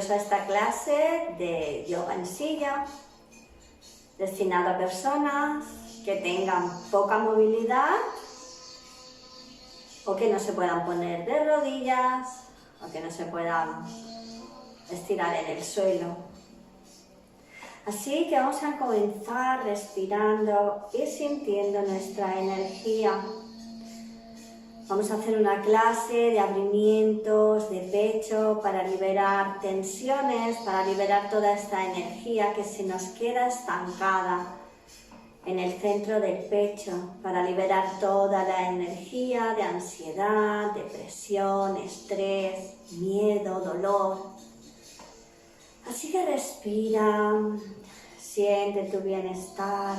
Bienvenidos a esta clase de yoga en silla, destinado a personas que tengan poca movilidad o que no se puedan poner de rodillas o que no se puedan estirar en el suelo. Así que vamos a comenzar respirando y sintiendo nuestra energía. Vamos a hacer una clase de abrimientos de pecho para liberar tensiones, para liberar toda esta energía que se nos queda estancada en el centro del pecho, para liberar toda la energía de ansiedad, depresión, estrés, miedo, dolor. Así que respira, siente tu bienestar,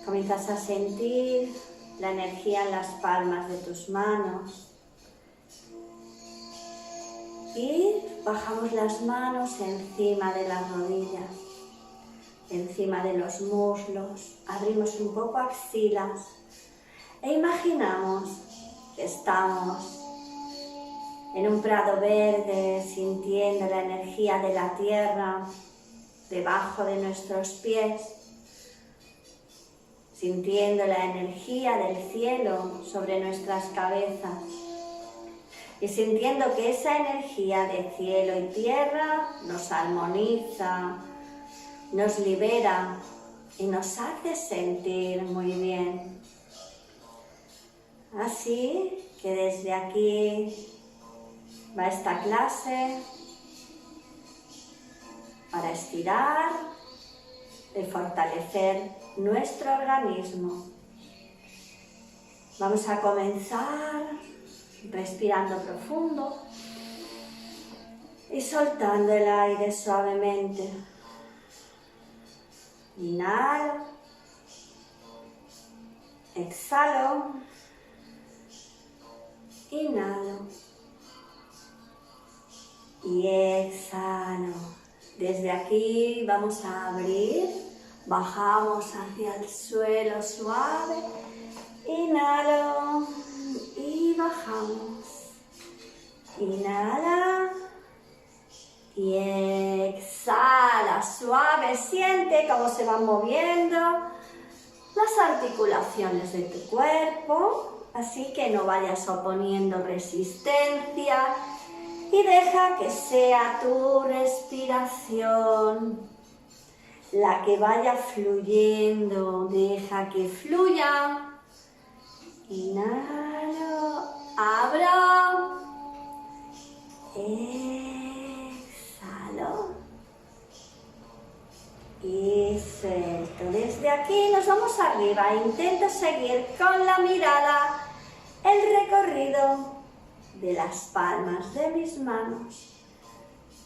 comienzas a sentir la energía en las palmas de tus manos y bajamos las manos encima de las rodillas, encima de los muslos, abrimos un poco axilas e imaginamos que estamos en un prado verde, sintiendo la energía de la tierra debajo de nuestros pies, sintiendo la energía del cielo sobre nuestras cabezas y sintiendo que esa energía de cielo y tierra nos armoniza, nos libera y nos hace sentir muy bien. Así que desde aquí va esta clase para estirar y fortalecer nuestro organismo. Vamos a comenzar respirando profundo y soltando el aire suavemente. Inhalo, exhalo, inhalo y exhalo. Desde aquí vamos a abrir. Bajamos hacia el suelo suave, inhalo y bajamos, inhala y exhala, suave, siente cómo se van moviendo las articulaciones de tu cuerpo, así que no vayas oponiendo resistencia y deja que sea tu respiración la que vaya fluyendo, deja que fluya. Inhalo, abro, exhalo y suelto. Desde aquí nos vamos arriba, intento seguir con la mirada el recorrido de las palmas de mis manos.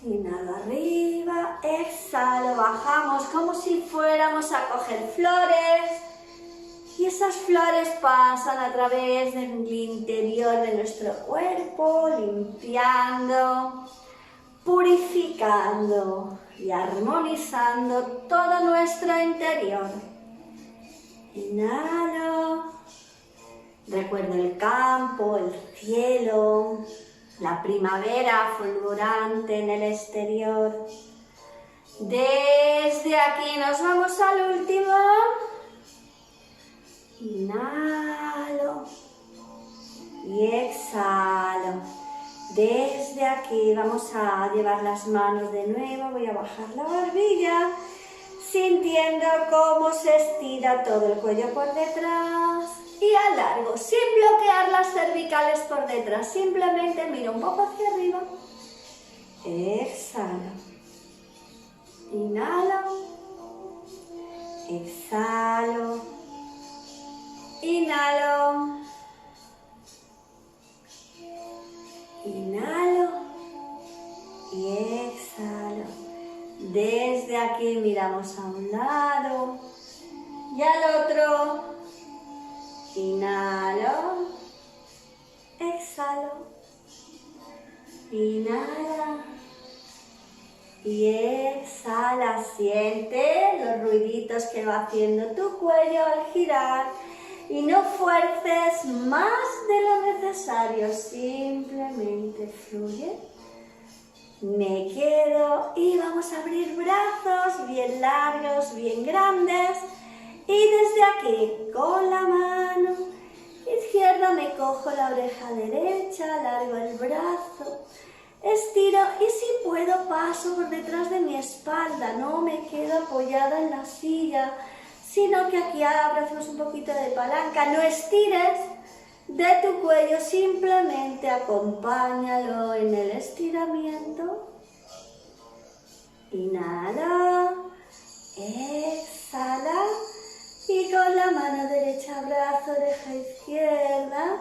Inhalo arriba, exhalo, bajamos como si fuéramos a coger flores y esas flores pasan a través del interior de nuestro cuerpo, limpiando, purificando y armonizando todo nuestro interior. Inhalo, recuerdo el campo, el cielo, la primavera fulgurante en el exterior. Desde aquí nos vamos al último. Inhalo y exhalo. Desde aquí vamos a llevar las manos de nuevo. Voy a bajar la barbilla, sintiendo cómo se estira todo el cuello por detrás. Y alargo, sin bloquear las cervicales por detrás, simplemente miro un poco hacia arriba. Exhalo. Inhalo. Exhalo. Inhalo. Inhalo. Y exhalo. Desde aquí miramos a un lado y al otro. Inhalo, exhalo, inhala y exhala. Siente los ruiditos que va haciendo tu cuello al girar y no fuerces más de lo necesario, simplemente fluye me quedo y vamos a abrir brazos bien largos, bien grandes. Y desde aquí, con la mano izquierda me cojo la oreja derecha, alargo el brazo, estiro y si puedo paso por detrás de mi espalda, no me quedo apoyada en la silla, sino que aquí abro, hacemos un poquito de palanca, no estires de tu cuello, simplemente acompáñalo en el estiramiento. Inhala, exhala y con la mano derecha brazo, oreja izquierda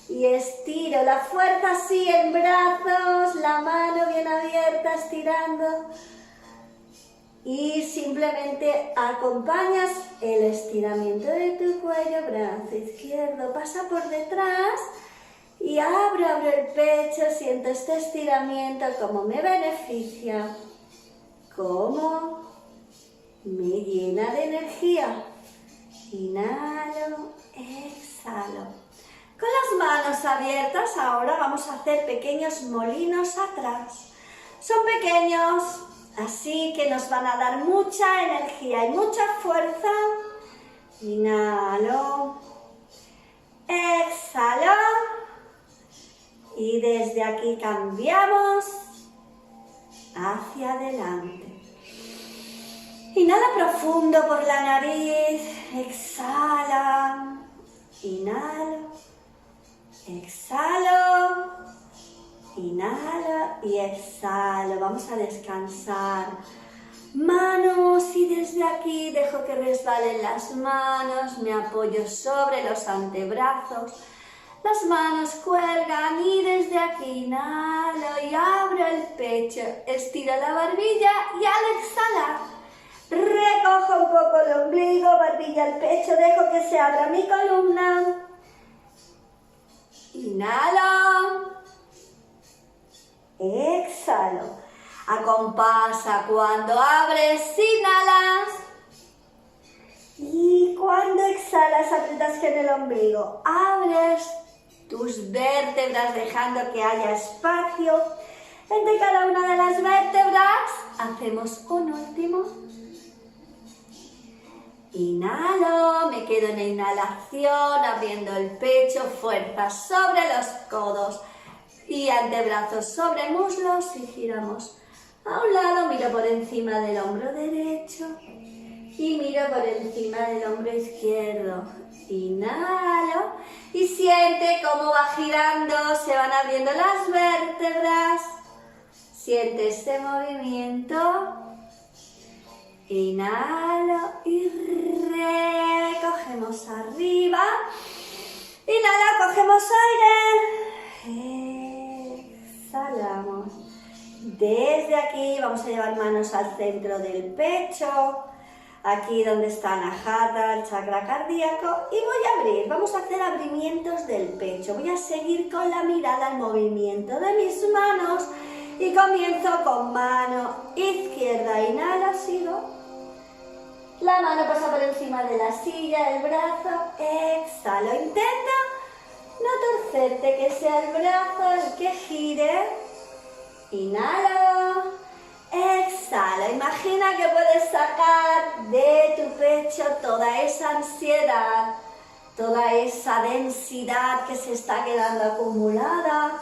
y estiro la fuerza así en brazos, la mano bien abierta estirando y simplemente acompañas el estiramiento de tu cuello, brazo izquierdo pasa por detrás y abro el pecho, siento este estiramiento, cómo me beneficia, cómo me llena de energía. Inhalo, exhalo. Con las manos abiertas ahora vamos a hacer pequeños molinos atrás. Son pequeños, así que nos van a dar mucha energía y mucha fuerza. Inhalo, exhalo. Y desde aquí cambiamos hacia adelante. Inhala profundo por la nariz, exhala, inhalo, exhalo, inhalo y exhalo. Vamos a descansar. Manos y desde aquí dejo que resbalen las manos, me apoyo sobre los antebrazos. Las manos cuelgan y desde aquí inhalo y abro el pecho, estiro la barbilla y al exhalar recojo un poco el ombligo, barbilla al pecho, dejo que se abra mi columna. Inhalo, exhalo. Acompasa cuando abres, inhalas. Y cuando exhalas, aprietas en el ombligo. Abres tus vértebras dejando que haya espacio entre cada una de las vértebras. Hacemos un último. Inhalo, me quedo en la inhalación, abriendo el pecho, fuerza sobre los codos y antebrazos sobre muslos y giramos a un lado, miro por encima del hombro derecho y miro por encima del hombro izquierdo. Inhalo y siente cómo va girando, se van abriendo las vértebras, siente este movimiento. Inhalo y recogemos arriba. Inhala, cogemos aire. Exhalamos. Desde aquí vamos a llevar manos al centro del pecho. Aquí donde está Anahata, el chakra cardíaco. Y voy a abrir, vamos a hacer abrimientos del pecho. Voy a seguir con la mirada al movimiento de mis manos. Y comienzo con mano izquierda. Inhalo, sigo. La mano pasa por encima de la silla, el brazo, exhalo. Intenta no torcerte, que sea el brazo el que gire. Inhalo, exhalo. Imagina que puedes sacar de tu pecho toda esa ansiedad, toda esa densidad que se está quedando acumulada,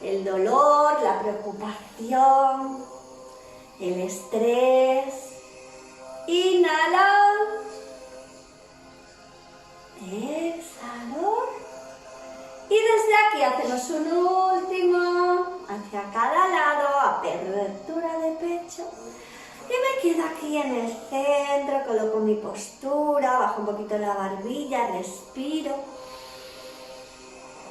el dolor, la preocupación, el estrés. Inhalo, exhalo y desde aquí hacemos un último hacia cada lado, apertura de pecho y me quedo aquí en el centro, coloco mi postura, bajo un poquito la barbilla, respiro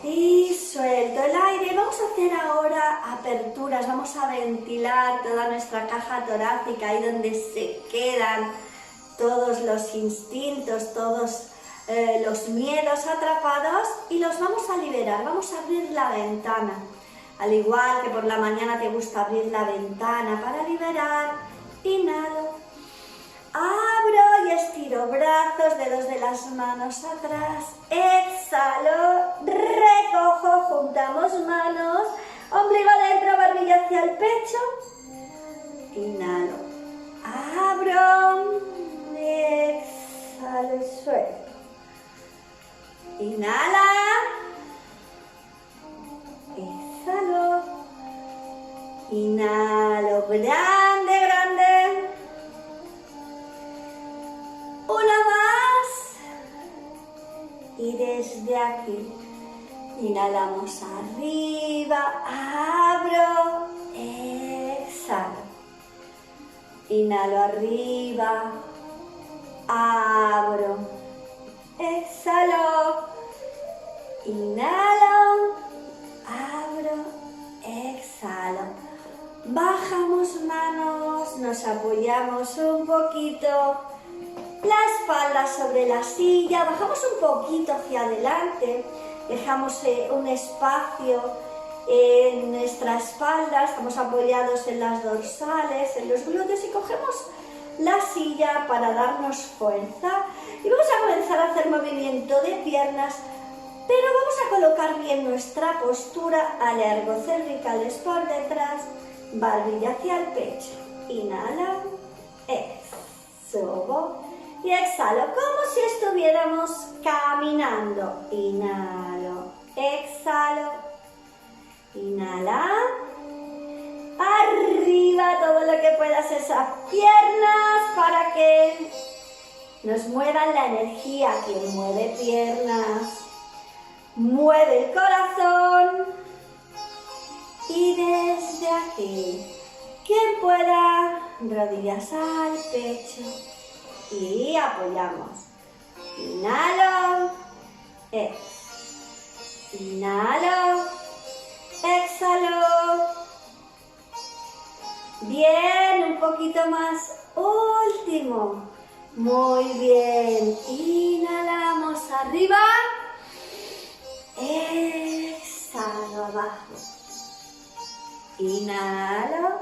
y suelto el aire. Vamos a hacer ahora aperturas, vamos a ventilar toda nuestra caja torácica, ahí donde se quedan todos los instintos, todos los miedos atrapados y los vamos a liberar. Vamos a abrir la ventana, al igual que por la mañana te gusta abrir la ventana para liberar. Inhalo, abro y estiro brazos, dedos de las manos atrás, exhalo, recojo, juntamos manos, Ombligo dentro, barbilla hacia el pecho. Inhalo. Abro. Exhalo, suelto. Inhala. Exhalo. Inhalo, grande, grande. Una más. Y desde aquí inhalamos arriba, abro, exhalo. Inhalo arriba, abro, exhalo. Inhalo, abro, exhalo. Bajamos manos, nos apoyamos un poquito. La espalda sobre la silla, bajamos un poquito hacia adelante, dejamos un espacio en nuestra espalda, estamos apoyados en las dorsales, en los glúteos y cogemos la silla para darnos fuerza. Y vamos a comenzar a hacer movimiento de piernas, pero vamos a colocar bien nuestra postura, alargo cervicales por detrás, barbilla hacia el pecho. Inhalo, subo. Y exhalo, como si estuviéramos caminando. Inhalo, exhalo. Inhala. Arriba todo lo que puedas esas piernas para que nos muevan la energía. Quien mueve piernas, mueve el corazón. Y desde aquí, quien pueda, rodillas al pecho. Y apoyamos. Inhalo. Inhalo. Exhalo. Bien, un poquito más. Último. Muy bien. Inhalamos arriba. Exhalo abajo. Inhalo.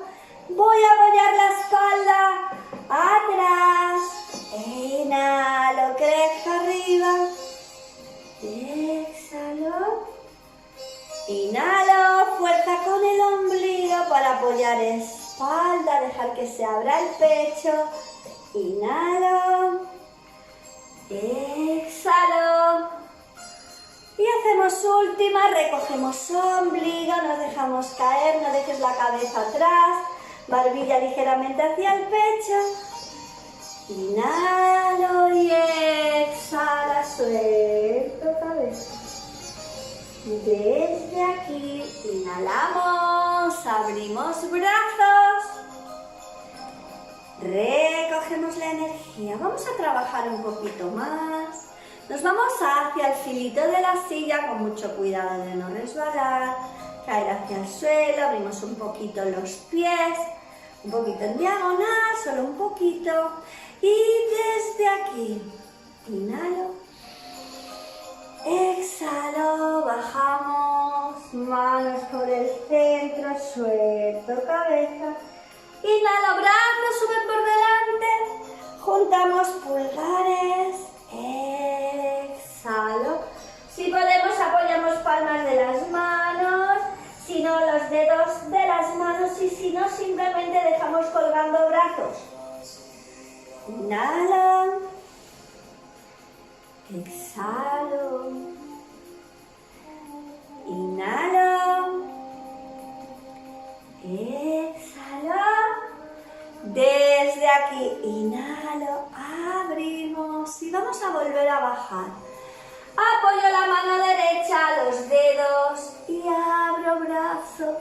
Voy a apoyar la espalda atrás. Inhalo, crezco arriba. Exhalo. Inhalo, fuerza con el ombligo para apoyar espalda, dejar que se abra el pecho. Inhalo. Exhalo. Y hacemos última, recogemos ombligo, nos dejamos caer, no dejes la cabeza atrás. Barbilla ligeramente hacia el pecho. Inhalo y exhala, suelto cabeza. Desde aquí inhalamos, abrimos brazos. Recogemos la energía. Vamos a trabajar un poquito más. Nos vamos hacia el filito de la silla con mucho cuidado de no resbalar. Caer hacia el suelo, abrimos un poquito los pies. Un poquito en diagonal, solo un poquito. Y desde aquí, inhalo, exhalo, bajamos, manos por el centro, suelto cabeza. Inhalo, brazos suben por delante, juntamos pulgares, exhalo. Si podemos apoyamos palmas de las manos. Si no, los dedos de las manos y si no, simplemente dejamos colgando brazos. Inhalo. Exhalo. Inhalo. Exhalo. Desde aquí, inhalo, abrimos y vamos a volver a bajar. Apoyo la mano derecha a los dedos y abro brazo.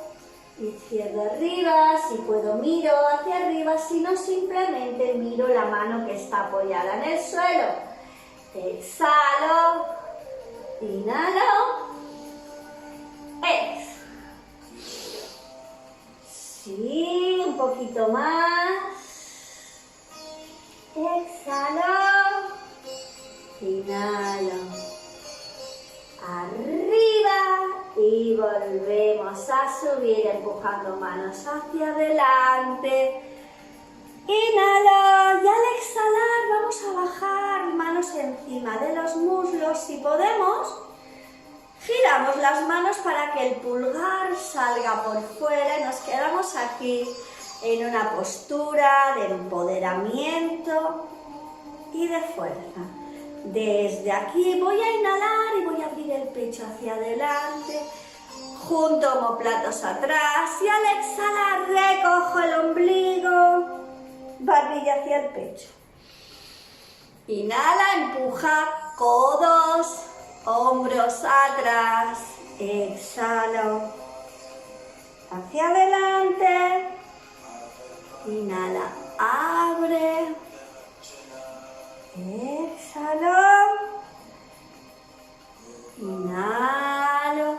Izquierdo arriba, si puedo miro hacia arriba, si no simplemente miro la mano que está apoyada en el suelo. Exhalo, inhalo, exhalo. Sí, un poquito más. Exhalo, inhalo. Arriba y volvemos a subir empujando manos hacia adelante. Inhalo y al exhalar vamos a bajar manos encima de los muslos. Si podemos, Giramos las manos para que el pulgar salga por fuera y nos quedamos aquí en una postura de empoderamiento y de fuerza. Desde aquí voy a inhalar y voy a abrir el pecho hacia adelante, junto omóplatos atrás, y al exhalar recojo el ombligo, barbilla hacia el pecho. Inhala, empuja, codos, hombros atrás, exhalo, hacia adelante, inhala, abre, exhalo, inhalo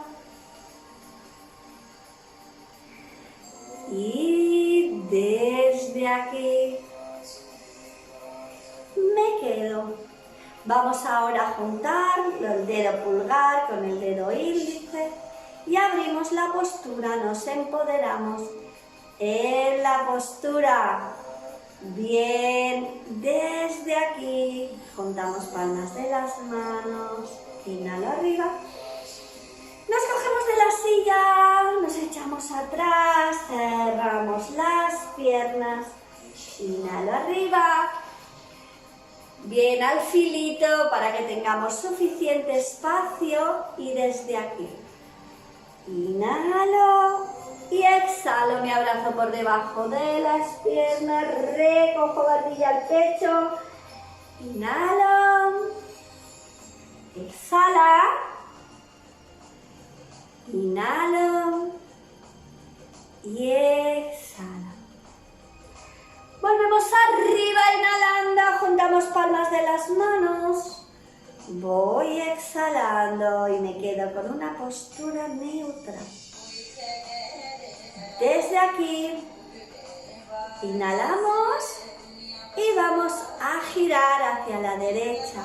y desde aquí me quedo. Vamos ahora a juntar el dedo pulgar con el dedo índice y abrimos la postura, nos empoderamos en la postura. Bien, desde aquí juntamos palmas de las manos, inhalo arriba, nos cogemos de la silla, nos echamos atrás, cerramos las piernas, inhalo arriba, bien al filito para que tengamos suficiente espacio y desde aquí inhalo y exhalo, me abrazo por debajo de las piernas, recojo barbilla al pecho, inhalo, exhala, inhalo y exhala. Volvemos arriba, inhalando, juntamos palmas de las manos, voy exhalando y me quedo con una postura neutra. Desde aquí, inhalamos y vamos a girar hacia la derecha.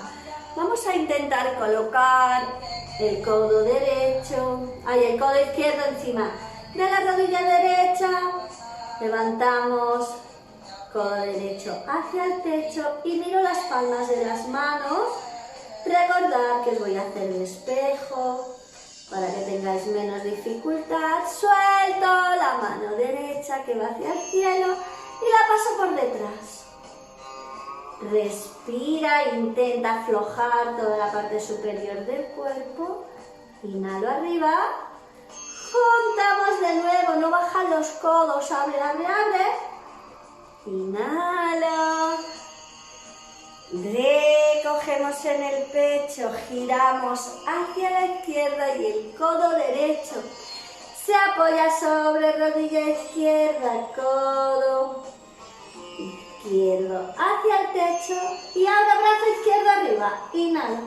Vamos a intentar colocar el codo derecho, el codo izquierdo encima de la rodilla derecha. Levantamos, codo derecho hacia el techo y miro las palmas de las manos. Recordad que os voy a hacer un espejo para que tengáis menos dificultad. Suelto la mano derecha que va hacia el cielo y la paso por detrás. Respira, intenta aflojar toda la parte superior del cuerpo. Inhalo arriba. Juntamos de nuevo, no bajan los codos. Abre, abre, abre. Inhalo. Recogemos en el pecho, giramos hacia la izquierda y el codo derecho se apoya sobre rodilla izquierda, codo izquierdo hacia el techo y ahora brazo izquierdo arriba, inhalo,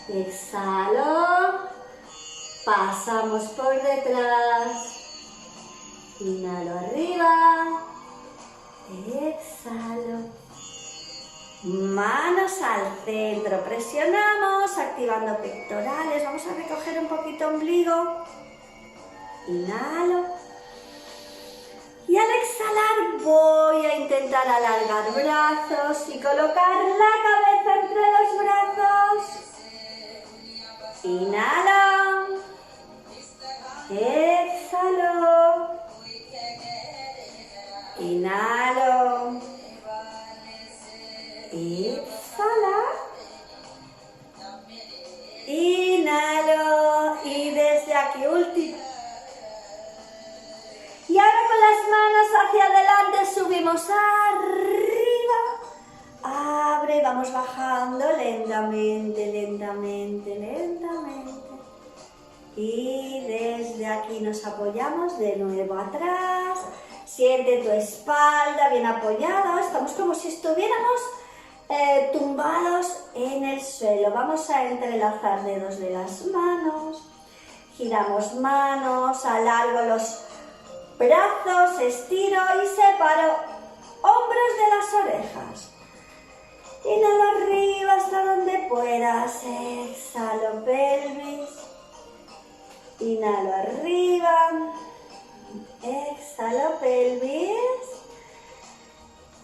exhalo, pasamos por detrás, inhalo arriba, exhalo. Manos al centro, presionamos, activando pectorales, vamos a recoger un poquito ombligo, inhalo, y al exhalar voy a intentar alargar brazos y colocar la cabeza entre los brazos, inhalo, exhalo, inhalo, exhala, inhalo y desde aquí último. Y ahora con las manos hacia adelante subimos arriba, abre, vamos bajando lentamente, lentamente, lentamente. Y desde aquí nos apoyamos de nuevo atrás, siente tu espalda bien apoyada, estamos como si estuviéramos tumbados en el suelo. Vamos a entrelazar dedos de las manos, giramos manos, alargo los brazos, estiro y separo hombros de las orejas. Inhalo arriba hasta donde puedas, exhalo pelvis, inhalo arriba, exhalo pelvis,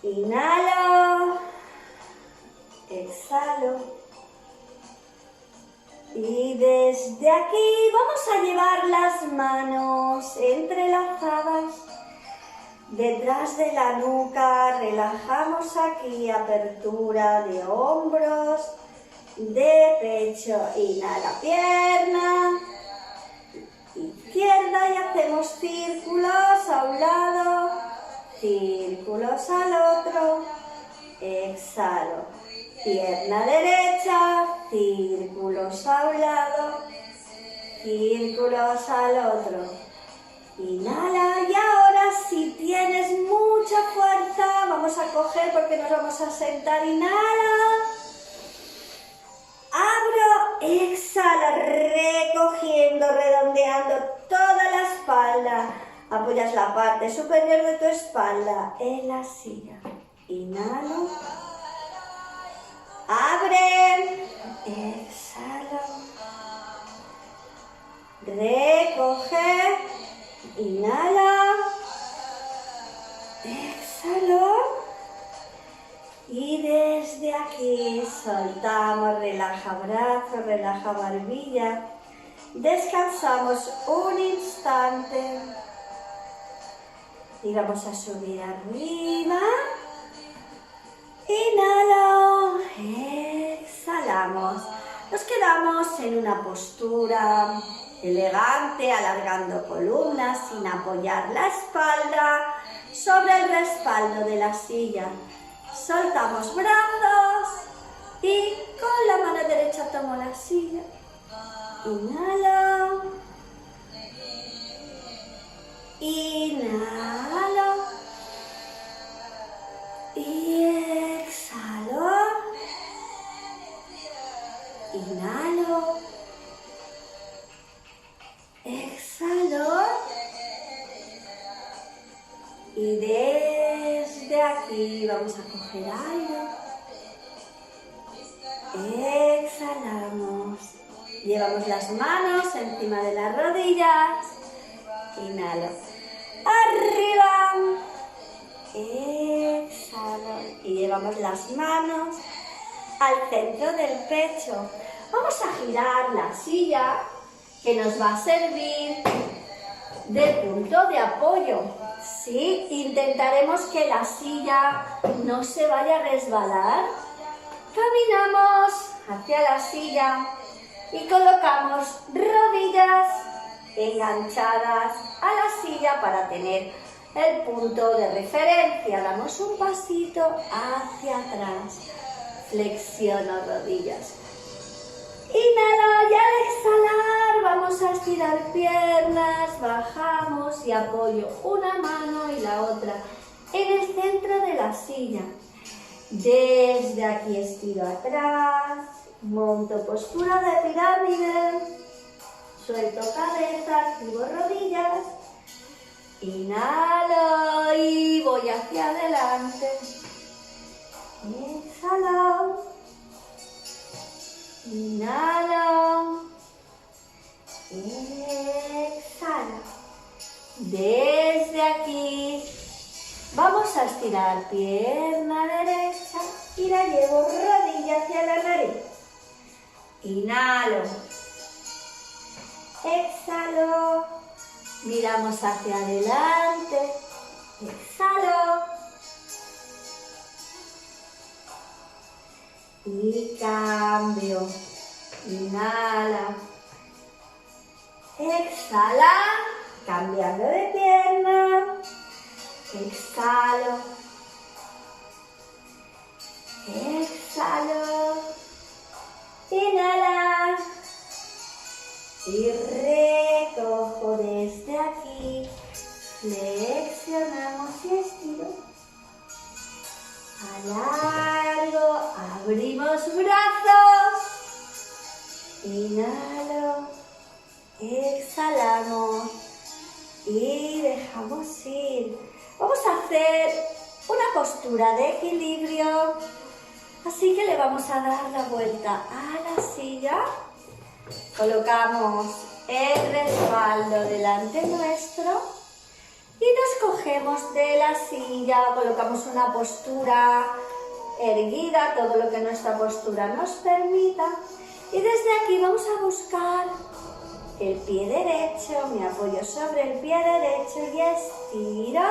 inhalo, exhalo, Y desde aquí vamos a llevar las manos entrelazadas detrás de la nuca. Relajamos aquí, apertura de hombros, de pecho. Inhala, pierna izquierda y hacemos círculos a un lado, círculos al otro. Exhalo, pierna derecha, círculos a un lado, círculos al otro. Inhala y ahora si tienes mucha fuerza, vamos a coger porque nos vamos a sentar. Inhala, abro, exhala, recogiendo, redondeando toda la espalda. Apoyas la parte superior de tu espalda en la silla. Inhalo, abre, exhalo, recoge, inhala, exhalo y desde aquí soltamos, relaja brazos, relaja barbilla, descansamos un instante y vamos a subir arriba. Inhalo, exhalamos. Nos quedamos en una postura elegante, alargando columnas sin apoyar la espalda sobre el respaldo de la silla. Soltamos brazos y con la mano derecha tomo la silla. Inhalo, inhalo y exhalo. Inhalo, exhalo y desde aquí vamos a coger aire. Exhalamos. Llevamos las manos encima de las rodillas. Inhalo. Arriba. Exhalo. Y llevamos las manos al centro del pecho. Vamos a girar la silla que nos va a servir de punto de apoyo. Sí, intentaremos que la silla no se vaya a resbalar. Caminamos hacia la silla y colocamos rodillas enganchadas a la silla para tener el punto de referencia. Damos un pasito hacia atrás. Flexiono rodillas. Inhalo y al exhalar vamos a estirar piernas, bajamos y apoyo una mano y la otra en el centro de la silla. Desde aquí estiro atrás, monto postura de pirámide, suelto cabeza, activo rodillas, inhalo y voy hacia adelante, exhalo, inhalo, exhalo. Desde aquí vamos a estirar pierna derecha y la llevo rodilla hacia la nariz. Inhalo, exhalo, miramos hacia adelante, exhalo y cambio. Inhala, exhala, cambiando de pierna. Exhalo, exhalo, inhala y recojo desde aquí, flexionamos y estiro, alargo, abrimos brazos, inhalo, exhalamos y dejamos ir. Vamos a hacer una postura de equilibrio, así que le vamos a dar la vuelta a la silla. Colocamos el respaldo delante nuestro y nos cogemos de la silla, colocamos una postura erguida, todo lo que nuestra postura nos permita, Y desde aquí vamos a buscar el pie derecho, me apoyo sobre el pie derecho y estiro.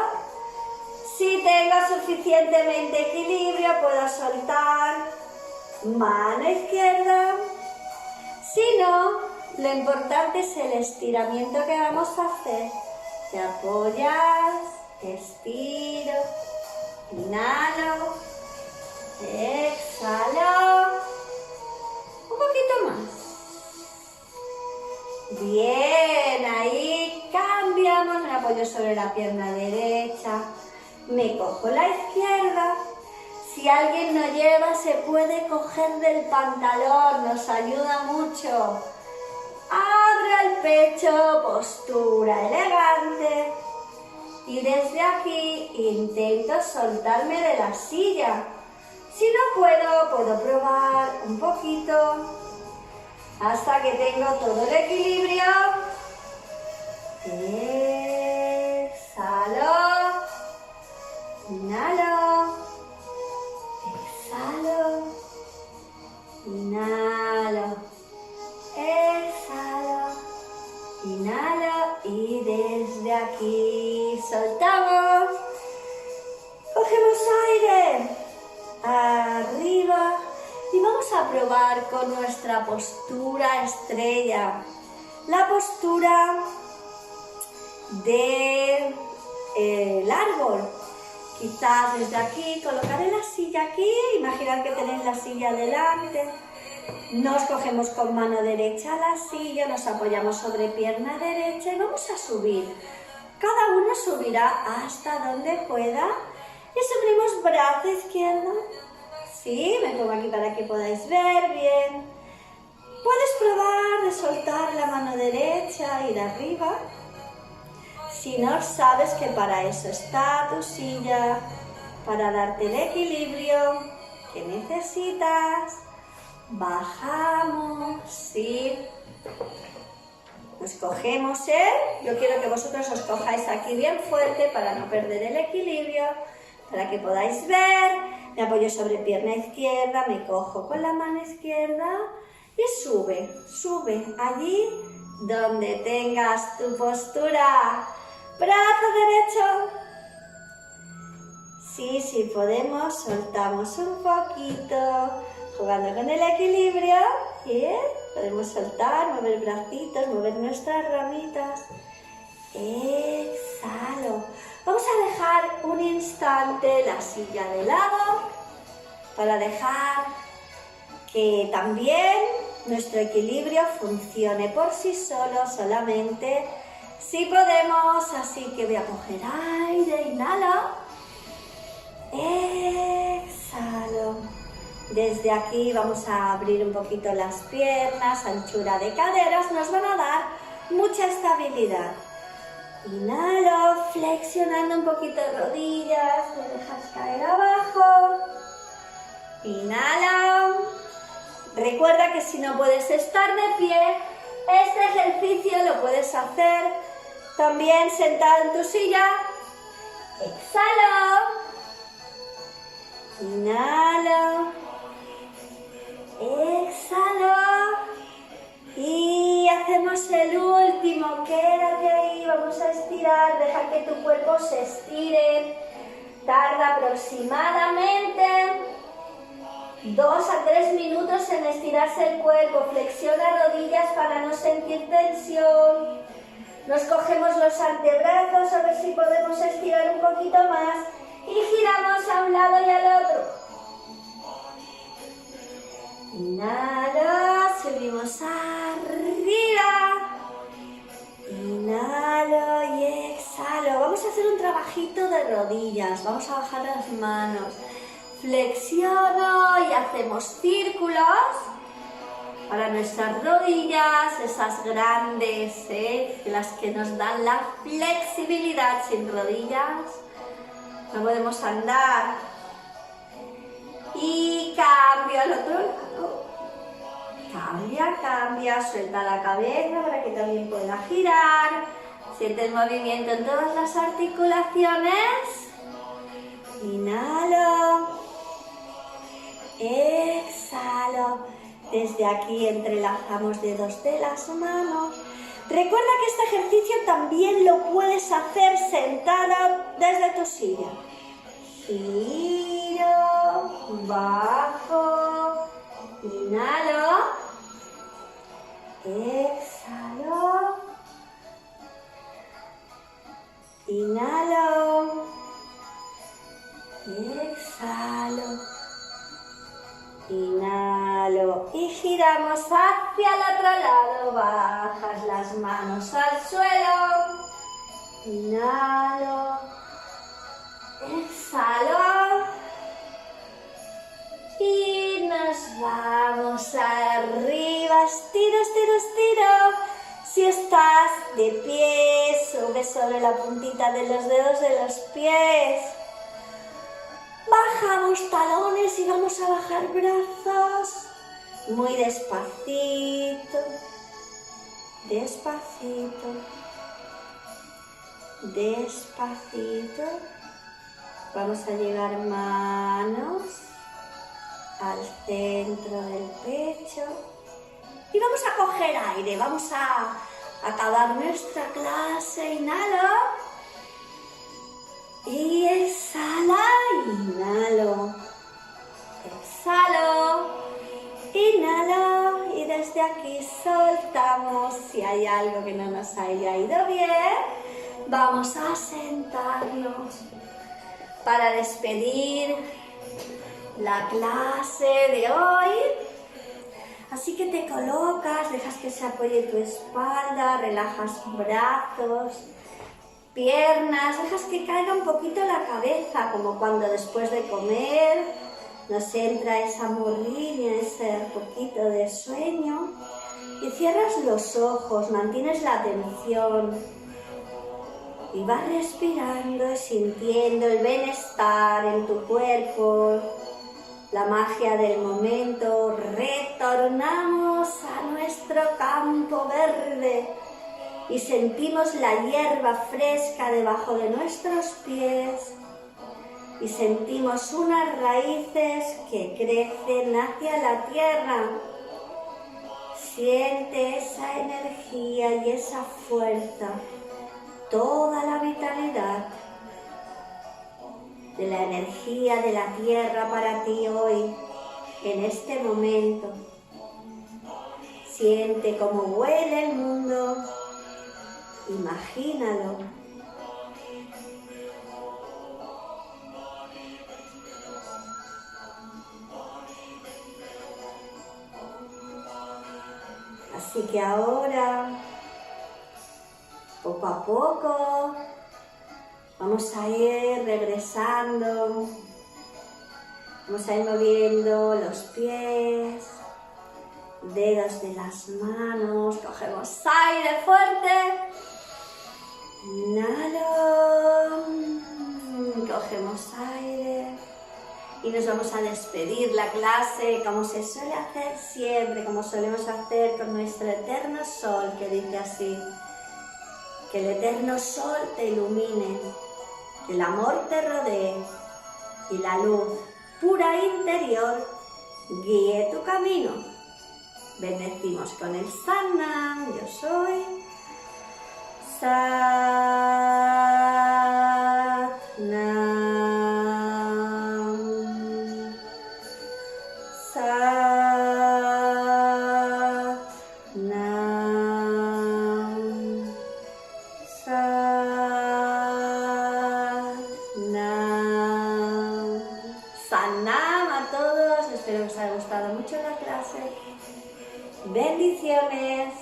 Si tengo suficientemente equilibrio puedo soltar mano izquierda. Si no, lo importante es el estiramiento que vamos a hacer. Te apoyas, estiro, inhalo, exhalo. Un poquito más. Bien, ahí cambiamos, me apoyo sobre la pierna derecha, me cojo la izquierda. Si alguien no lleva, se puede coger del pantalón, nos ayuda mucho. Abro el pecho, postura elegante. Y desde aquí intento soltarme de la silla. Si no puedo probar un poquito hasta que tengo todo el equilibrio. Exhalo, inhalo, exhalo, inhalo, exhalo, inhalo y desde aquí soltamos. Cogemos aire, arriba. Y vamos a probar con nuestra postura estrella, la postura del árbol. Quizás desde aquí, colocaré la silla aquí, imaginad que tenéis la silla delante. Nos cogemos con mano derecha la silla, nos apoyamos sobre pierna derecha y vamos a subir. Cada uno subirá hasta donde pueda y subimos brazo izquierdo. Sí, me pongo aquí para que podáis ver bien. Puedes probar de soltar la mano derecha, ir arriba. Si no, sabes que para eso está tu silla, para darte el equilibrio que necesitas. Bajamos, sí. Nos cogemos, yo quiero que vosotros os cojáis aquí bien fuerte para no perder el equilibrio, para que podáis ver. Me apoyo sobre pierna izquierda, me cojo con la mano izquierda y sube, sube allí donde tengas tu postura. Brazo derecho. Sí, podemos, soltamos un poquito, jugando con el equilibrio. Bien, podemos soltar, mover bracitos, mover nuestras ramitas. Exhalo. Vamos a dejar un instante la silla de lado para dejar que también nuestro equilibrio funcione por sí solo, solamente si podemos. Así que voy a coger aire, inhalo, exhalo. Desde aquí vamos a abrir un poquito las piernas, anchura de caderas, nos van a dar mucha estabilidad. Inhalo, flexionando un poquito rodillas, me dejas caer abajo. Inhalo. Recuerda que si no puedes estar de pie, este ejercicio lo puedes hacer también sentado en tu silla. Exhalo. Inhalo. Exhalo. Y hacemos el último, quédate ahí, vamos a estirar, deja que tu cuerpo se estire, tarda aproximadamente 2 a 3 minutos en estirarse el cuerpo, flexiona rodillas para no sentir tensión, nos cogemos los antebrazos a ver si podemos estirar un poquito más y giramos a un lado y al otro. Inhalo, subimos arriba, inhalo y exhalo. Vamos a hacer un trabajito de rodillas, vamos a bajar las manos, flexiono y hacemos círculos para nuestras rodillas, esas grandes, las que nos dan la flexibilidad. Sin rodillas no podemos andar. Y cambio al otro lado. Cambia, suelta la cabeza para que también pueda girar. Siente el movimiento en todas las articulaciones. Inhalo. Exhalo. Desde aquí entrelazamos dedos de las manos. Recuerda que este ejercicio también lo puedes hacer sentada desde tu silla. Giro, bajo, inhalo, exhalo, inhalo, exhalo, inhalo y giramos hacia el otro lado, bajas las manos al suelo, inhalo, exhalo y nos vamos arriba, estiro, estiro, estiro. Si estás de pie, sube sobre la puntita de los dedos de los pies. Bajamos talones y vamos a bajar brazos. Muy despacito, despacito, despacito. Vamos a llevar manos al centro del pecho. Y vamos a coger aire, vamos a acabar nuestra clase. Inhalo. Y exhala, inhalo. Exhalo, inhalo. Y desde aquí soltamos. Si hay algo que no nos haya ido bien, vamos a sentarnos para despedir la clase de hoy. Así que te colocas, dejas que se apoye tu espalda, relajas brazos, piernas, dejas que caiga un poquito la cabeza, como cuando después de comer nos entra esa morriña, ese poquito de sueño. Y cierras los ojos, mantienes la atención y vas respirando y sintiendo el bienestar en tu cuerpo. La magia del momento, retornamos a nuestro campo verde y sentimos la hierba fresca debajo de nuestros pies y sentimos unas raíces que crecen hacia la tierra. Siente esa energía y esa fuerza, toda la vitalidad de la energía de la tierra para ti hoy, en este momento. Siente cómo huele el mundo, imagínalo. Así que ahora, poco a poco, vamos a ir regresando, vamos a ir moviendo los pies, dedos de las manos, cogemos aire fuerte, inhalo, cogemos aire y nos vamos a despedir la clase como se suele hacer siempre, como solemos hacer con nuestro eterno sol, que dice así: que el eterno sol te ilumine, que el amor te rodee y la luz pura interior guíe tu camino. Bendecimos con el Satnam, yo soy Satnam, Satnam, Satnam. Satnam a todos, espero que os haya gustado mucho la clase. Bendiciones.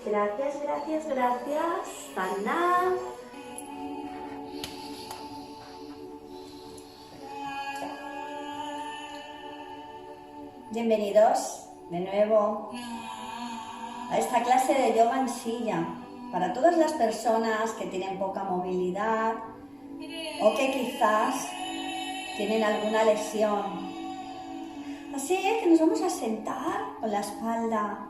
Gracias, gracias, gracias. Satnam. Bienvenidos de nuevo a esta clase de yoga en silla para todas las personas que tienen poca movilidad o que quizás tienen alguna lesión. Así que nos vamos a sentar con la espalda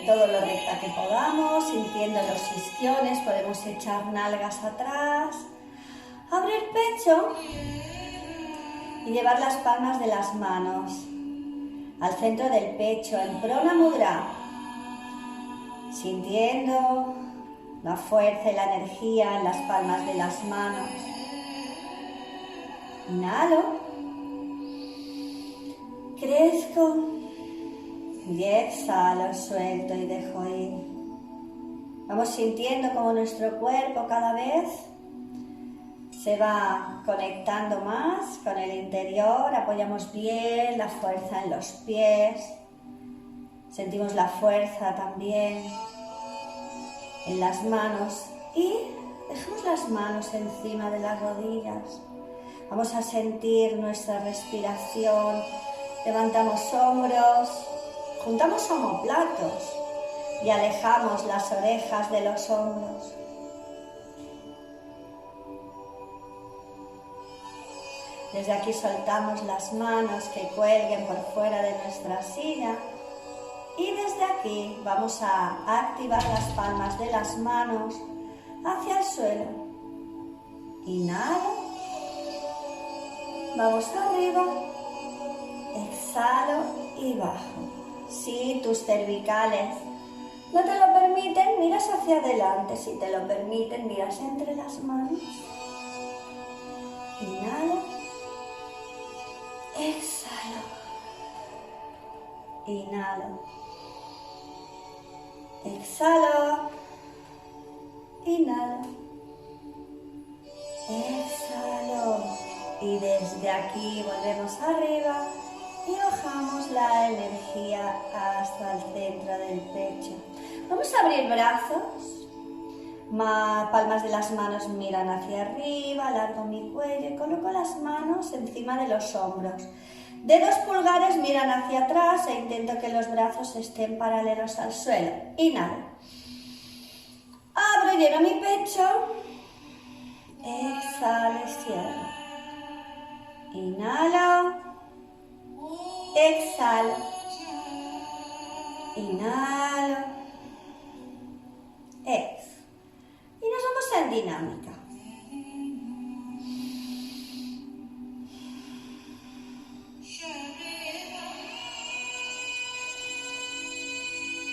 todo lo recta que podamos, sintiendo los isquiones, podemos echar nalgas atrás, abrir pecho y llevar las palmas de las manos al centro del pecho, en Prana Mudra, sintiendo la fuerza y la energía en las palmas de las manos. Inhalo, crezco y exhalo, suelto y dejo ir. Vamos sintiendo como nuestro cuerpo cada vez se va conectando más con el interior. Apoyamos bien la fuerza en los pies. Sentimos la fuerza también en las manos y dejamos las manos encima de las rodillas. Vamos a sentir nuestra respiración. Levantamos hombros, juntamos omóplatos y alejamos las orejas de los hombros. Desde aquí soltamos las manos que cuelguen por fuera de nuestra silla y desde aquí vamos a activar las palmas de las manos hacia el suelo. Inhalo, vamos arriba, exhalo y bajo. Si tus cervicales no te lo permiten, miras hacia adelante. Si te lo permiten, miras entre las manos. Inhalo. Exhalo, inhalo, exhalo, inhalo, exhalo y desde aquí volvemos arriba y bajamos la energía hasta el centro del pecho. Vamos a abrir brazos. Palmas de las manos miran hacia arriba, alargo mi cuello y coloco las manos encima de los hombros. Dedos pulgares miran hacia atrás e intento que los brazos estén paralelos al suelo. Inhalo. Abro y lleno mi pecho. Exhalo y cierro. Inhalo. Exhalo. Inhalo. Exhalo. Y nos vamos en dinámica.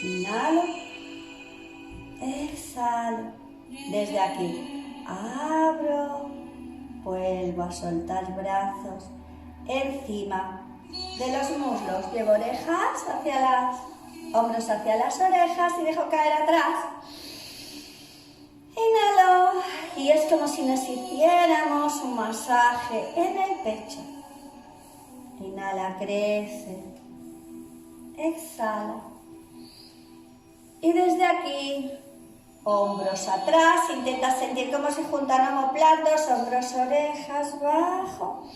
Inhalo, exhalo. Desde aquí abro, vuelvo a soltar brazos encima de los muslos. Llevo orejas hacia hombros hacia las orejas y dejo caer atrás. Inhalo y es como si nos hiciéramos un masaje en el pecho. Inhala, crece. Exhala. Y desde aquí, hombros atrás, intenta sentir cómo se juntan omóplatos, hombros, orejas, bajo.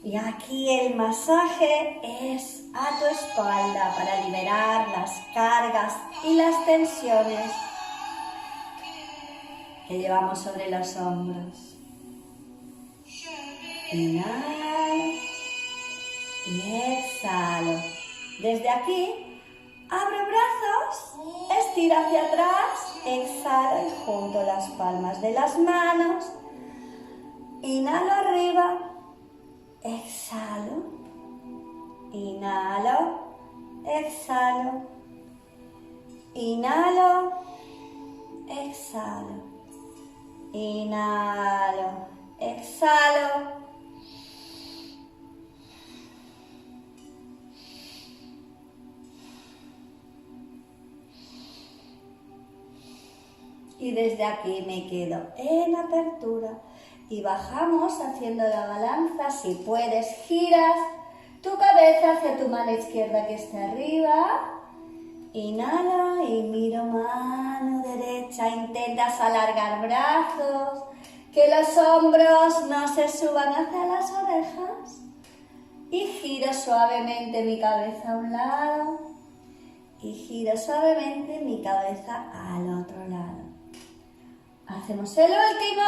Y aquí el masaje es a tu espalda para liberar las cargas y las tensiones que llevamos sobre los hombros. Inhalo y exhalo. Desde aquí, abro brazos, estiro hacia atrás, exhalo y junto las palmas de las manos. Inhalo arriba, exhalo, inhalo, exhalo, inhalo, exhalo. Inhalo, exhalo. Y desde aquí me quedo en apertura y bajamos haciendo la balanza. Si puedes, giras tu cabeza hacia tu mano izquierda que está arriba. Inhala y miro mano derecha, intentas alargar brazos, que los hombros no se suban hacia las orejas y giro suavemente mi cabeza a un lado y giro suavemente mi cabeza al otro lado. Hacemos el último.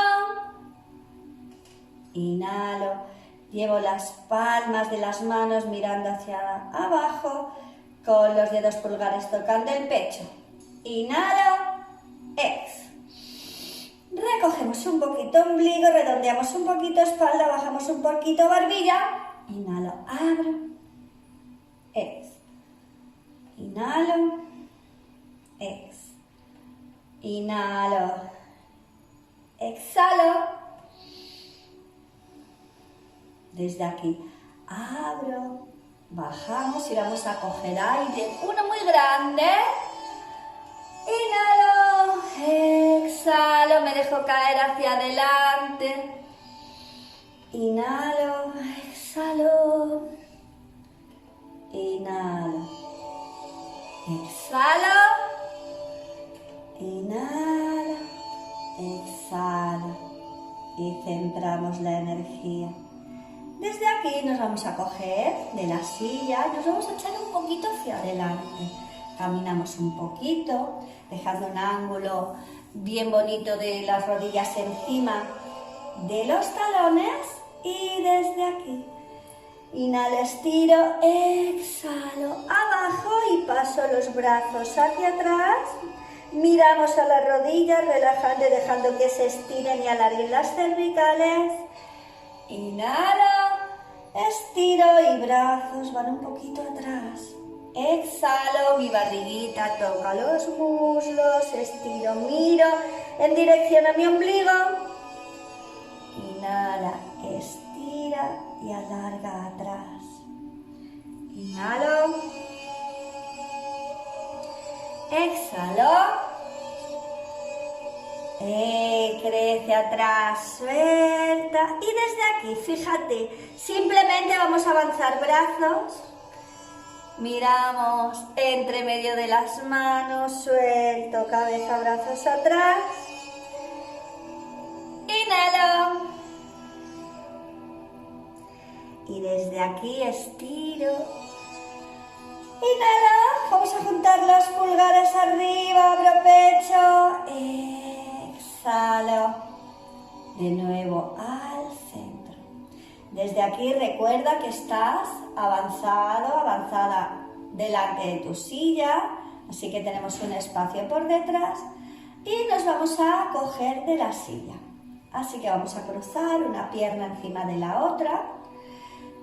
Inhalo, llevo las palmas de las manos mirando hacia abajo, con los dedos pulgares tocando el pecho. Inhalo, recogemos un poquito ombligo, redondeamos un poquito espalda, bajamos un poquito barbilla. Inhalo, abro, Inhalo. Exhalo. Desde aquí abro, bajamos y vamos a coger aire. Uno muy grande. Inhalo. Exhalo. Me dejo caer hacia adelante. Inhalo. Exhalo. Inhalo. Exhalo. Inhalo. Exhalo. Y centramos la energía. Desde aquí nos vamos a coger de la silla y nos vamos a echar un poquito hacia adelante. Caminamos un poquito, dejando un ángulo bien bonito de las rodillas encima de los talones y desde aquí. Inhalo, estiro, exhalo, abajo y paso los brazos hacia atrás. Miramos a las rodillas, relajando y dejando que se estiren y alarguen las cervicales. Inhalo, estiro y brazos van un poquito atrás. Exhalo, mi barriguita toca los muslos, estiro, miro en dirección a mi ombligo. Inhala, estira y alarga atrás. Inhalo. Exhalo. Crece atrás, suelta. Y desde aquí, fíjate, simplemente vamos a avanzar brazos. Miramos entre medio de las manos, suelto, cabeza, brazos atrás. Inhalo. Y desde aquí estiro. Inhalo. Vamos a juntar los pulgares arriba, abro pecho. Exhalo. De nuevo al centro. Desde aquí recuerda que estás avanzado, avanzada delante de tu silla. Así que tenemos un espacio por detrás. Y nos vamos a coger de la silla. Así que vamos a cruzar una pierna encima de la otra.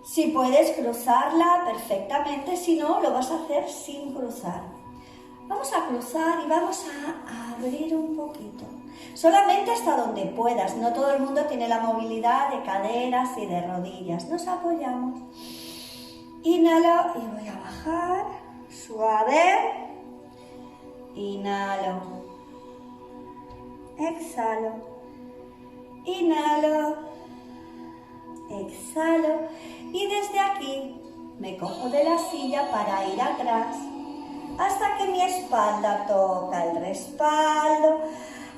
Si puedes cruzarla perfectamente, si no, lo vas a hacer sin cruzar. Vamos a cruzar y vamos a abrir un poquito. Solamente hasta donde puedas. No todo el mundo tiene la movilidad de caderas y de rodillas. Nos apoyamos. Inhalo y voy a bajar. Suave. Inhalo. Exhalo. Inhalo. Exhalo. Y desde aquí me cojo de la silla para ir atrás hasta que mi espalda toca el respaldo.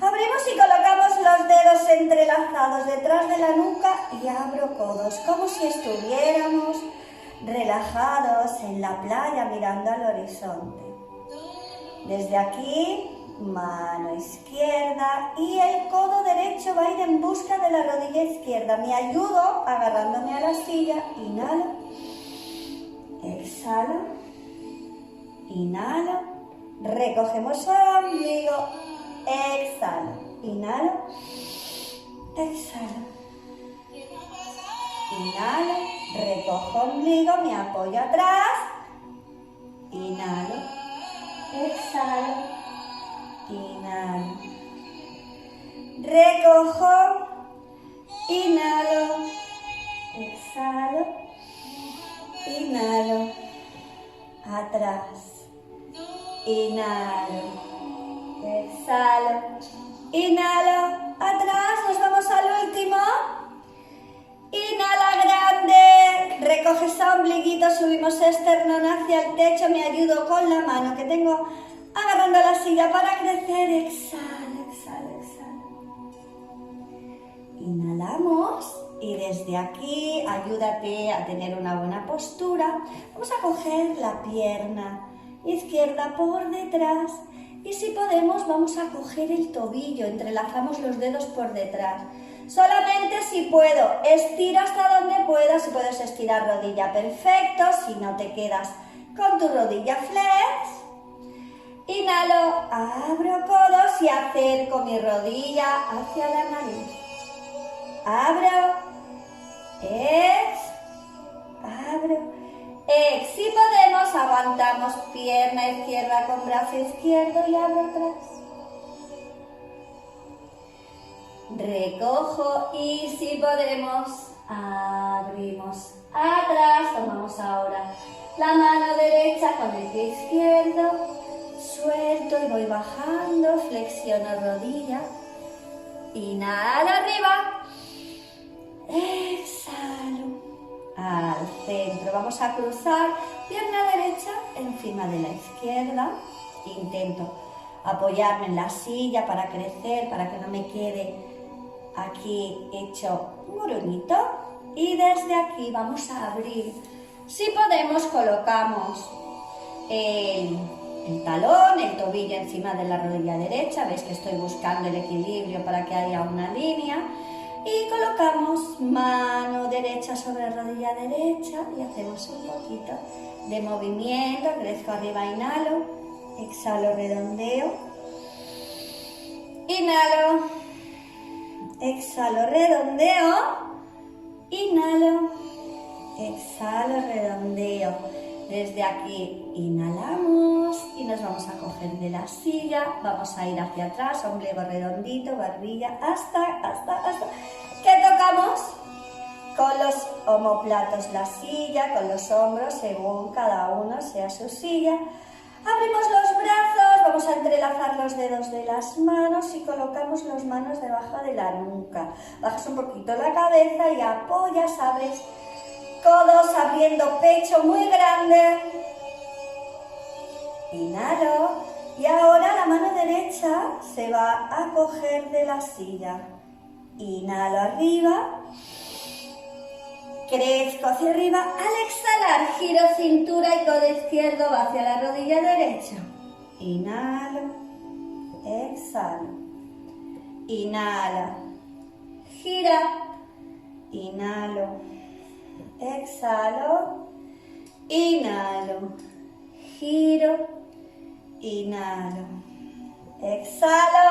Abrimos y colocamos los dedos entrelazados detrás de la nuca y abro codos como si estuviéramos relajados en la playa mirando al horizonte. Desde aquí, mano izquierda y el codo derecho va a ir en busca de la rodilla izquierda. Me ayudo agarrándome a la silla. Inhalo. Exhalo. Inhalo. Recogemos ombligo. Exhalo. Inhalo. Exhalo. Inhalo. Recojo ombligo. Me apoyo atrás. Inhalo. Exhalo. Inhalo. Recojo. Inhalo. Exhalo. Inhalo. Atrás. Inhalo. Exhalo. Inhalo. Atrás. Nos vamos al último. Inhala grande. Recoges ombliguito. Subimos esternón hacia el techo. Me ayudo con la mano que tengo agarrando la silla para crecer. Exhalo, exhalo, exhalo. Inhalamos y desde aquí ayúdate a tener una buena postura. Vamos a coger la pierna izquierda por detrás y si podemos vamos a coger el tobillo. Entrelazamos los dedos por detrás. Solamente si puedo, estira hasta donde puedas. Si puedes estirar rodilla, perfecto. Si no, te quedas con tu rodilla flex. Inhalo, abro codos y acerco mi rodilla hacia la nariz. Abro, abro, si podemos, aguantamos pierna izquierda con brazo izquierdo y abro atrás. recojo y si podemos, abrimos atrás. Tomamos ahora la mano derecha con el pie izquierdo, suelto y voy bajando, flexiono rodilla, inhalo arriba, exhalo, al centro. Vamos a cruzar pierna derecha encima de la izquierda, intento apoyarme en la silla para crecer, para que no me quede aquí hecho un gruñito, y desde aquí vamos a abrir. Si podemos, colocamos el talón, el tobillo encima de la rodilla derecha. Veis que estoy buscando el equilibrio para que haya una línea, y colocamos mano derecha sobre rodilla derecha y hacemos un poquito de movimiento. Crezco arriba, inhalo, exhalo, redondeo, inhalo, exhalo, redondeo, inhalo, exhalo, redondeo. Desde aquí inhalamos y nos vamos a coger de la silla, vamos a ir hacia atrás, ombligo redondito, barbilla, hasta que tocamos con los omóplatos la silla, con los hombros, según cada uno sea su silla. Abrimos los brazos, vamos a entrelazar los dedos de las manos y colocamos las manos debajo de la nuca. Bajas un poquito la cabeza y apoyas, abres codos, abriendo pecho muy grande. Inhalo. Y ahora la mano derecha se va a coger de la silla. Inhalo arriba. Crezco hacia arriba. Al exhalar, giro cintura y codo izquierdo va hacia la rodilla derecha. Inhalo. Exhalo. Inhala. Gira. Inhalo. Exhalo, inhalo, giro, inhalo, exhalo,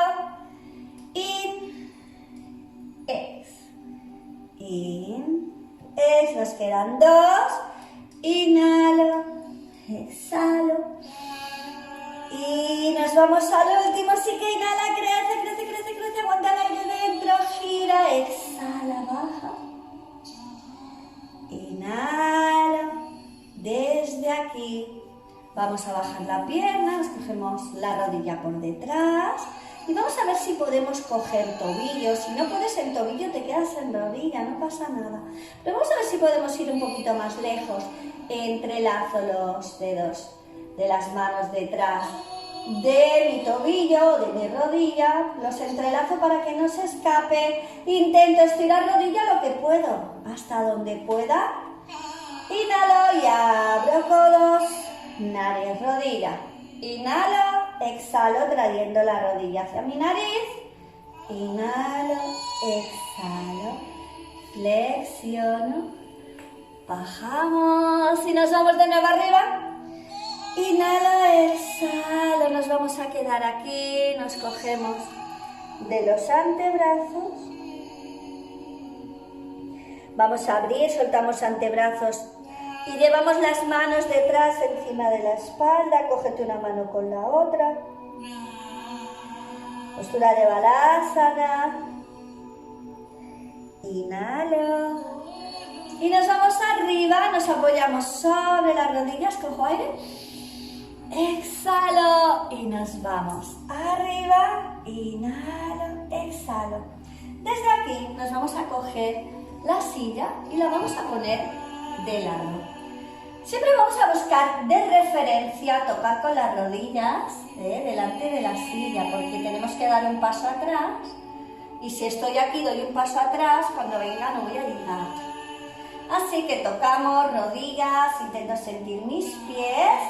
nos quedan dos, inhalo, exhalo, y nos vamos al último, así que inhala, crece, aguanta el aire dentro, gira, exhala, baja. Inhalo, desde aquí vamos a bajar la pierna, nos cogemos la rodilla por detrás y vamos a ver si podemos coger tobillo. Si no puedes en tobillo, te quedas en rodilla, no pasa nada. Pero vamos a ver si podemos ir un poquito más lejos. Entrelazo los dedos de las manos detrás de mi tobillo, de mi rodilla, los entrelazo para que no se escape. Intento estirar rodilla lo que puedo, hasta donde pueda. Inhalo y abro codos, nariz, rodilla. Inhalo, exhalo trayendo la rodilla hacia mi nariz. Inhalo, exhalo, flexiono, bajamos y nos vamos de nuevo arriba. Inhalo, exhalo, nos vamos a quedar aquí, nos cogemos de los antebrazos. Vamos a abrir, soltamos antebrazos y llevamos las manos detrás encima de la espalda. Cógete una mano con la otra. Postura de Balasana. Inhalo. Y nos vamos arriba, nos apoyamos sobre las rodillas, cojo aire. Exhalo y nos vamos arriba. Inhalo, exhalo. Desde aquí nos vamos a coger la silla y la vamos a poner de lado. Siempre vamos a buscar de referencia, tocar con las rodillas delante de la silla, porque tenemos que dar un paso atrás. Y si estoy aquí, doy un paso atrás, cuando venga no voy a llegar. Así que tocamos rodillas, intento sentir mis pies,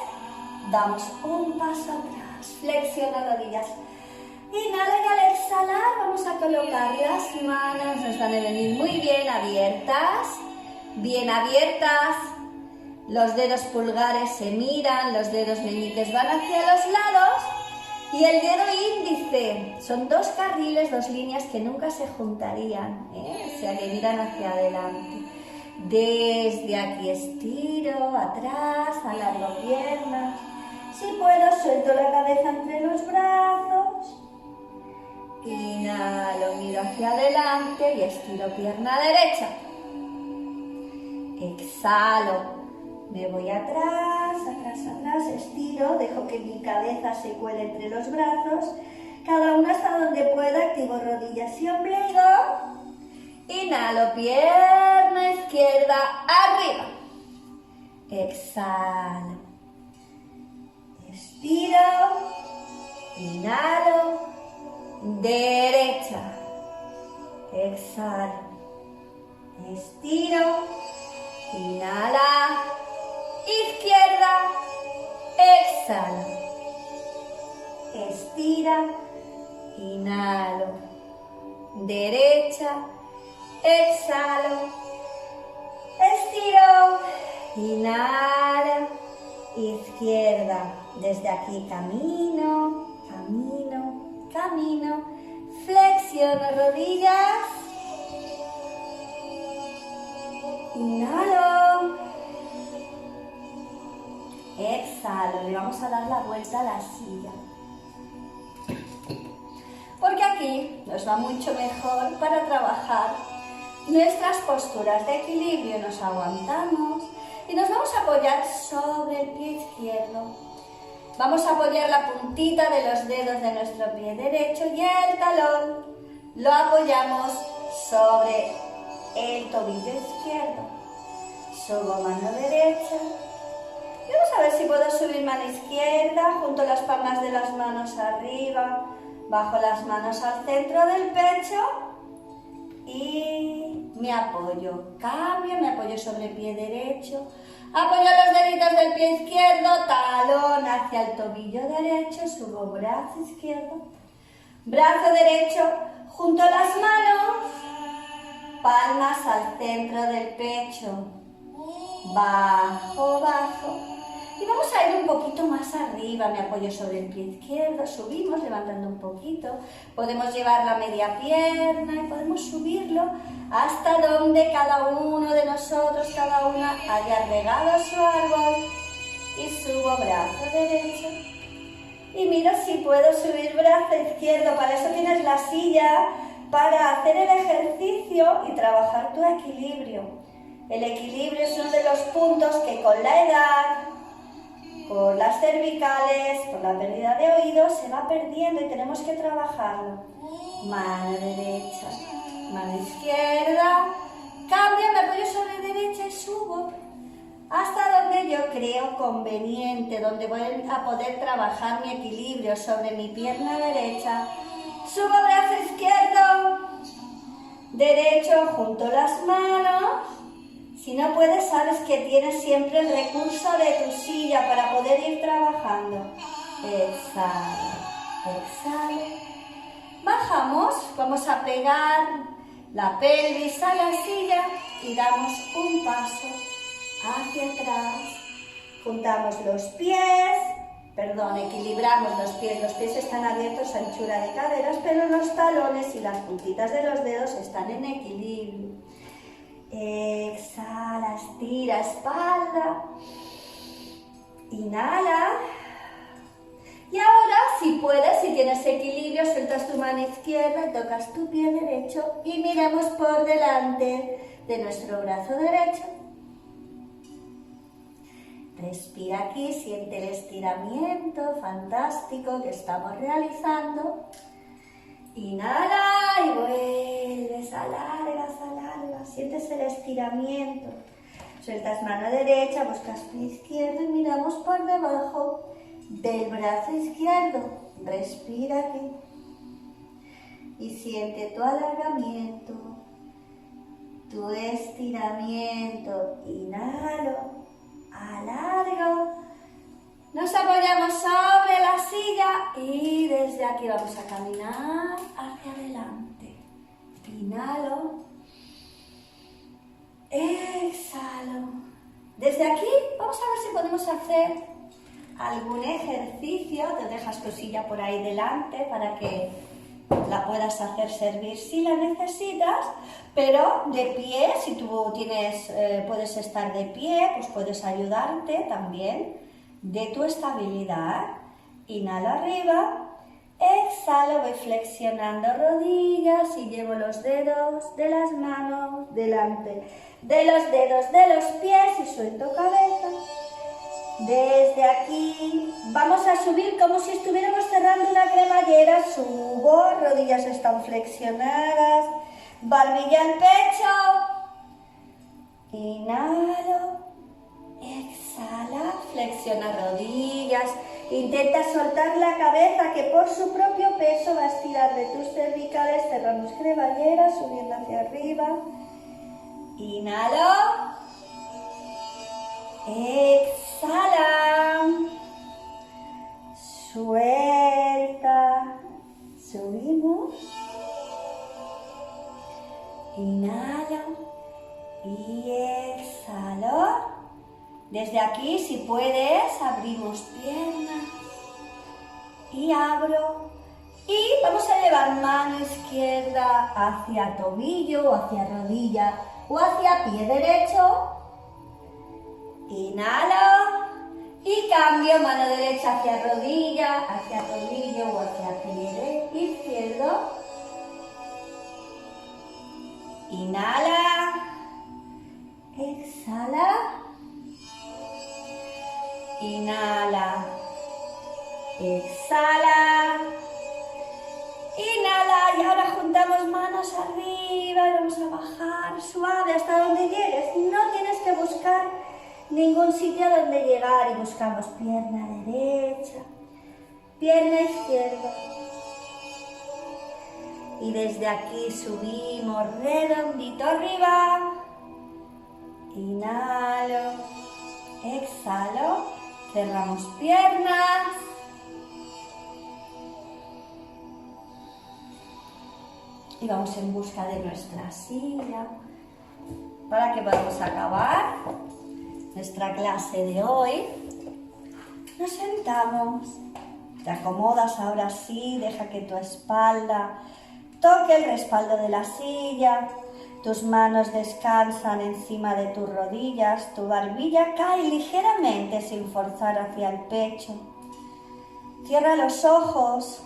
damos un paso atrás, flexiono rodillas. Inhala y al exhalar vamos a colocar las manos, nos van a venir muy bien abiertas, los dedos pulgares se miran, los dedos meñiques van hacia los lados y el dedo índice, son dos carriles, dos líneas que nunca se juntarían, o sea que miran hacia adelante. Desde aquí estiro, atrás, alargo piernas, si puedo suelto la cabeza entre los brazos. Inhalo, miro hacia adelante y estiro pierna derecha. Exhalo, me voy atrás, atrás, atrás, estiro, dejo que mi cabeza se cuele entre los brazos, cada uno hasta donde pueda, activo rodillas y ombligo. Inhalo, pierna izquierda arriba. Exhalo, estiro, inhalo, derecha, exhalo, estiro, inhala, izquierda, exhala, estira, inhalo, derecha, exhalo, estiro, inhala, izquierda, desde aquí camino, camino, camino, flexiono rodillas, inhalo, exhalo, le vamos a dar la vuelta a la silla, porque aquí nos va mucho mejor para trabajar nuestras posturas de equilibrio. Nos aguantamos y nos vamos a apoyar sobre el pie izquierdo. Vamos a apoyar la puntita de los dedos de nuestro pie derecho y el talón lo apoyamos sobre el tobillo izquierdo. Subo mano derecha. Y vamos a ver si puedo subir mano izquierda, junto las palmas de las manos arriba, bajo las manos al centro del pecho y me apoyo. Cambio, me apoyo sobre el pie derecho. Apoyo los deditos del pie izquierdo, talón hacia el tobillo derecho, subo brazo izquierdo, brazo derecho, junto las manos, palmas al centro del pecho, bajo, bajo, y vamos a ir un poquito más arriba, me apoyo sobre el pie izquierdo, subimos levantando un poquito, podemos llevar la media pierna y podemos subirlo hasta donde cada uno de nosotros, cada una haya regado su árbol, y subo brazo derecho y miro si puedo subir brazo izquierdo. Para eso tienes la silla, para hacer el ejercicio y trabajar tu equilibrio. El equilibrio es uno de los puntos que con la edad, por las cervicales, por la pérdida de oídos, se va perdiendo y tenemos que trabajarlo. Mano derecha, mano izquierda, cambio, me apoyo sobre derecha y subo hasta donde yo creo conveniente, donde voy a poder trabajar mi equilibrio sobre mi pierna derecha. Subo brazo izquierdo, derecho, junto las manos. Si no puedes, sabes que tienes siempre el recurso de tu silla para poder ir trabajando. Exhalo, exhalo. Bajamos, vamos a pegar la pelvis a la silla y damos un paso hacia atrás. Juntamos los pies, equilibramos los pies están abiertos a anchura de caderas, pero los talones y las puntitas de los dedos están en equilibrio. Exhala, estira espalda, inhala, y ahora si puedes, si tienes equilibrio, sueltas tu mano izquierda, tocas tu pie derecho y miramos por delante de nuestro brazo derecho. Respira aquí, siente el estiramiento fantástico que estamos realizando. Inhala y vuelves, alargas, alargas, sientes el estiramiento. Sueltas mano derecha, buscas pie izquierdo y miramos por debajo del brazo izquierdo. Respira aquí y siente tu alargamiento, tu estiramiento. Inhalo, alargo. Nos apoyamos sobre la silla y desde aquí vamos a caminar hacia adelante. Inhalo, exhalo. Desde aquí vamos a ver si podemos hacer algún ejercicio. Te dejas tu silla por ahí delante para que la puedas hacer servir si la necesitas, pero de pie, si tú puedes estar de pie, pues puedes ayudarte también de tu estabilidad. Inhalo arriba, Exhalo, voy flexionando rodillas y llevo los dedos de las manos delante de los dedos de los pies y suelto cabeza. Desde aquí vamos a subir como si estuviéramos cerrando una cremallera. Subo, rodillas están flexionadas, barbilla al pecho. Inhalo, exhala, flexiona rodillas. Intenta soltar la cabeza que por su propio peso va a estirar de tus cervicales. Cerramos cremallera, subiendo hacia arriba. Inhalo. Exhala. Suelta. Subimos. Inhalo. Y exhalo. Desde aquí, si puedes, abrimos piernas y abro. Y vamos a llevar mano izquierda hacia tobillo o hacia rodilla o hacia pie derecho. Inhalo y cambio, mano derecha hacia rodilla, hacia tobillo o hacia pie izquierdo. Inhala, exhala. Inhala, exhala, inhala y ahora juntamos manos arriba y vamos a bajar suave hasta donde llegues. No tienes que buscar ningún sitio donde llegar y buscamos pierna derecha, pierna izquierda. Y desde aquí subimos redondito arriba. Inhalo, exhalo. Cerramos piernas. Y vamos en busca de nuestra silla para que podamos acabar nuestra clase de hoy. Nos sentamos. Te acomodas ahora sí, deja que tu espalda toque el respaldo de la silla. Tus manos descansan encima de tus rodillas, tu barbilla cae ligeramente sin forzar hacia el pecho. Cierra los ojos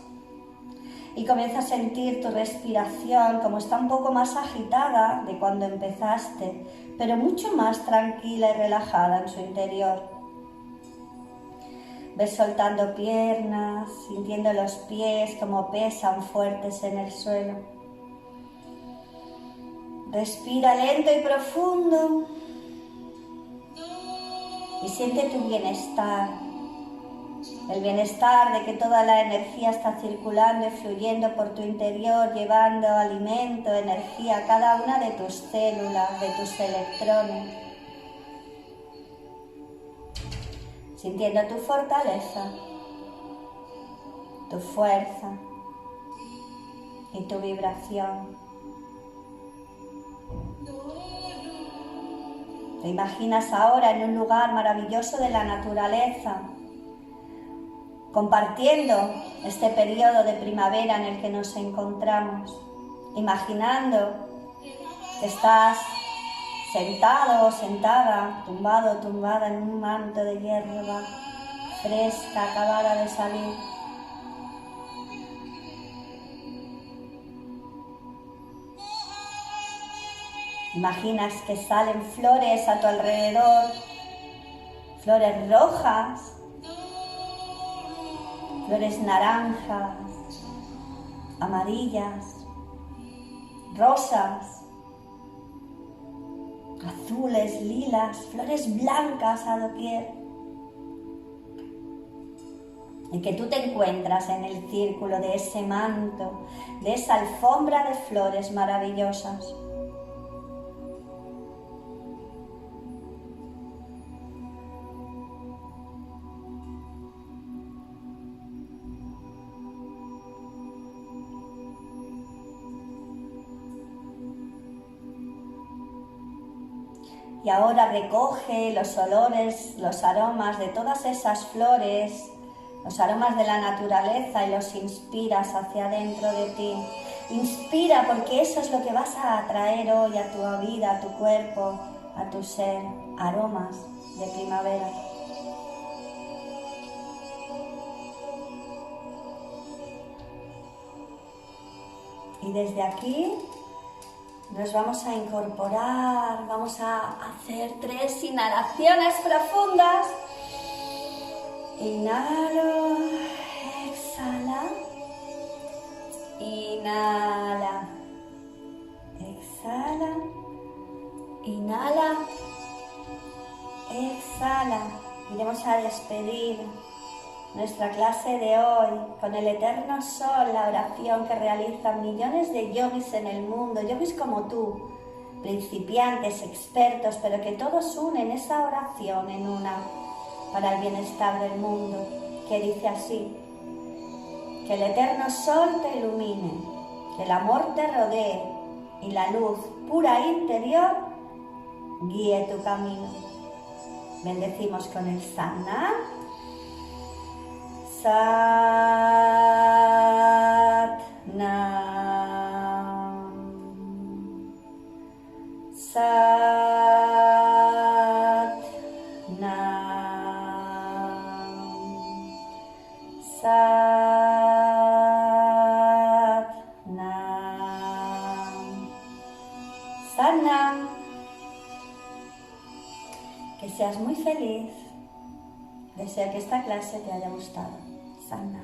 y comienza a sentir tu respiración como está un poco más agitada de cuando empezaste, pero mucho más tranquila y relajada en su interior. Ves soltando piernas, sintiendo los pies como pesan fuertes en el suelo. Respira lento y profundo y siente tu bienestar, el bienestar de que toda la energía está circulando y fluyendo por tu interior, llevando alimento, energía a cada una de tus células, de tus electrones, sintiendo tu fortaleza, tu fuerza y tu vibración. Te imaginas ahora en un lugar maravilloso de la naturaleza, compartiendo este periodo de primavera en el que nos encontramos, imaginando que estás sentado o sentada, tumbado o tumbada en un manto de hierba fresca acabada de salir. Imaginas que salen flores a tu alrededor, flores rojas, flores naranjas, amarillas, rosas, azules, lilas, flores blancas a doquier. Y que tú te encuentras en el círculo de ese manto, de esa alfombra de flores maravillosas. Y ahora recoge los olores, los aromas de todas esas flores, los aromas de la naturaleza y los inspiras hacia dentro de ti. Inspira porque eso es lo que vas a atraer hoy a tu vida, a tu cuerpo, a tu ser, aromas de primavera. Y desde aquí nos vamos a incorporar, vamos a hacer 3 inhalaciones profundas. Inhalo, exhala, inhala, exhala, inhala, exhala. Iremos a despedir nuestra clase de hoy con el Eterno Sol, la oración que realizan millones de yogis en el mundo, yogis como tú, principiantes, expertos, pero que todos unen esa oración en una para el bienestar del mundo, que dice así: que el Eterno Sol te ilumine, que el amor te rodee y la luz pura interior guíe tu camino. Bendecimos con el Sana. Sat-Nam. Sat-Nam. Sat-Nam. Sat-Nam. Que seas muy feliz. Deseo que esta clase te haya gustado. Sana.